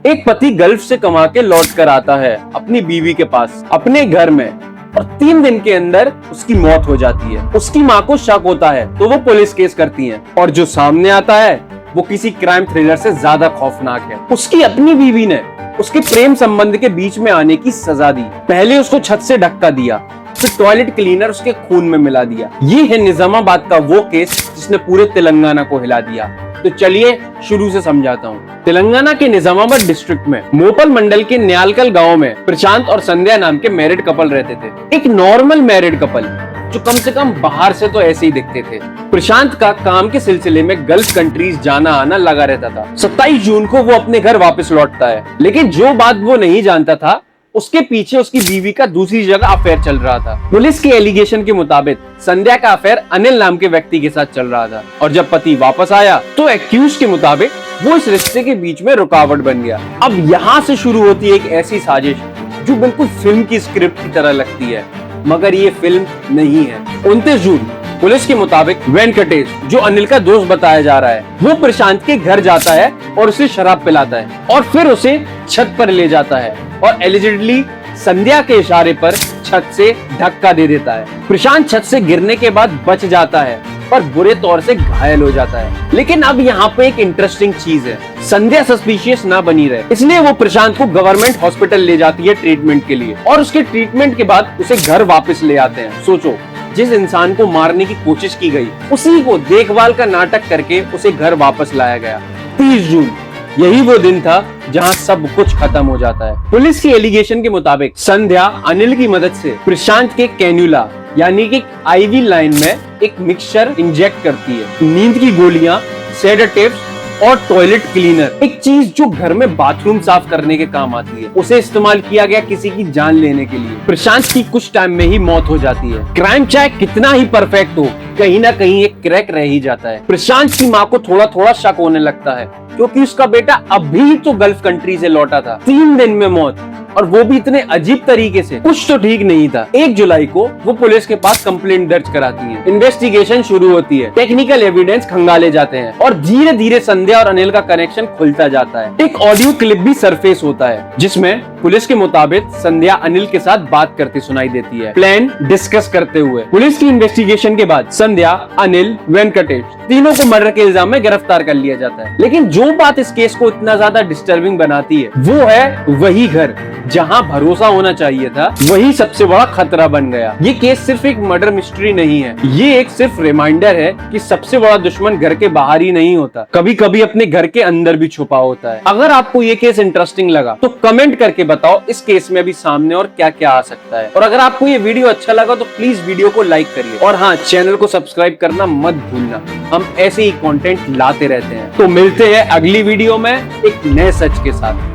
एक पति गल्फ से कमा के लौट कर आता है अपनी बीवी के पास अपने घर में, और 3 दिन के अंदर उसकी मौत हो जाती है। उसकी माँ को शक होता है तो वो पुलिस केस करती है, और जो सामने आता है वो किसी क्राइम थ्रिलर से ज्यादा खौफनाक है। उसकी अपनी बीवी ने उसके प्रेम संबंध के बीच में आने की सजा दी। पहले उसको छत से धक्का दिया, फिर टॉयलेट क्लीनर उसके खून में मिला दिया। ये है निजामाबाद का वो केस जिसने पूरे तेलंगाना को हिला दिया। तो चलिए शुरू से समझाता हूँ। तेलंगाना के निजामाबाद डिस्ट्रिक्ट में मोपल मंडल के न्यालकल गांव में प्रशांत और संध्या नाम के मैरिड कपल रहते थे। एक नॉर्मल मैरिड कपल जो कम से कम बाहर से तो ऐसे ही दिखते थे। प्रशांत का काम के सिलसिले में गल्फ कंट्रीज जाना आना लगा रहता था। 27 जून को वो अपने घर वापस लौटता है, लेकिन जो बात वो नहीं जानता था उसके पीछे उसकी बीवी का दूसरी जगह अफेयर चल रहा था। पुलिस के एलिगेशन के मुताबिक संध्या का अफेयर अनिल नाम के व्यक्ति के साथ चल रहा था, और जब पति वापस आया तो एक्यूज के मुताबिक वो इस रिश्ते के बीच में रुकावट बन गया। अब यहाँ से शुरू होती है एक ऐसी साजिश जो बिल्कुल फिल्म की स्क्रिप्ट की तरह लगती है, मगर ये फिल्म नहीं है। 29 जून पुलिस के मुताबिक वेंकटेश, जो अनिल का दोस्त बताया जा रहा है, वो प्रशांत के घर जाता है और उसे शराब पिलाता है और फिर उसे छत पर ले जाता है और एलिजिडली संध्या के इशारे पर छत से धक्का दे देता है। प्रशांत छत से गिरने के बाद बच जाता है पर बुरे तौर से घायल हो जाता है। लेकिन अब यहाँ पे एक इंटरेस्टिंग चीज है, संध्या सस्पिशियस ना बनी रहे, इसलिए वो प्रशांत को गवर्नमेंट हॉस्पिटल ले जाती है ट्रीटमेंट के लिए, और उसके ट्रीटमेंट के बाद उसे घर वापस ले आते हैं। सोचो, जिस इंसान को मारने की कोशिश की गई उसी को देखभाल का नाटक करके उसे घर वापस लाया गया। 30 जून यही वो दिन था जहां सब कुछ खत्म हो जाता है। पुलिस की एलिगेशन के मुताबिक संध्या अनिल की मदद से प्रशांत के कैन्युला यानी कि आईवी लाइन में एक मिक्सचर इंजेक्ट करती है। नींद की गोलियां, सेडेटिव्स और टॉयलेट क्लीनर, एक चीज जो घर में बाथरूम साफ करने के काम आती है, उसे इस्तेमाल किया गया किसी की जान लेने के लिए। प्रशांत की कुछ टाइम में ही मौत हो जाती है। क्राइम चाहे कितना ही परफेक्ट हो, कहीं ना कहीं एक क्रैक रह ही जाता है। प्रशांत की माँ को थोड़ा थोड़ा शक होने लगता है क्योंकि उसका बेटा अभी तो गल्फ कंट्री से लौटा था। 3 दिन में मौत, और वो भी इतने अजीब तरीके से, कुछ तो ठीक नहीं था। 1 जुलाई को वो पुलिस के पास कंप्लेंट दर्ज कराती है। इन्वेस्टिगेशन शुरू होती है, टेक्निकल एविडेंस खंगाले जाते हैं और धीरे धीरे संध्या और अनिल का कनेक्शन खुलता जाता है। एक ऑडियो क्लिप भी सरफेस होता है जिसमें पुलिस के मुताबिक संध्या अनिल के साथ बात करती सुनाई देती है, प्लान डिस्कस करते हुए। पुलिस की इन्वेस्टिगेशन के बाद संध्या, अनिल, वेंकटेश तीनों को मर्डर के इल्जाम में गिरफ्तार कर लिया जाता है। लेकिन जो बात इस केस को इतना ज्यादा डिस्टर्बिंग बनाती है वो है वही घर जहां भरोसा होना चाहिए था, वही सबसे बड़ा खतरा बन गया। ये केस सिर्फ एक मर्डर मिस्ट्री नहीं है, ये एक सिर्फ रिमाइंडर है कि सबसे बड़ा दुश्मन घर के बाहर ही नहीं होता, कभी कभी अपने घर के अंदर भी छुपा होता है। अगर आपको ये केस इंटरेस्टिंग लगा तो कमेंट करके बताओ इस केस में अभी सामने और क्या क्या आ सकता है। और अगर आपको ये वीडियो अच्छा लगा तो प्लीज वीडियो को लाइक करिए, और हाँ, चैनल को सब्सक्राइब करना मत भूलना। हम ऐसे ही कंटेंट लाते रहते हैं। तो मिलते हैं अगली वीडियो में एक नए सच के साथ।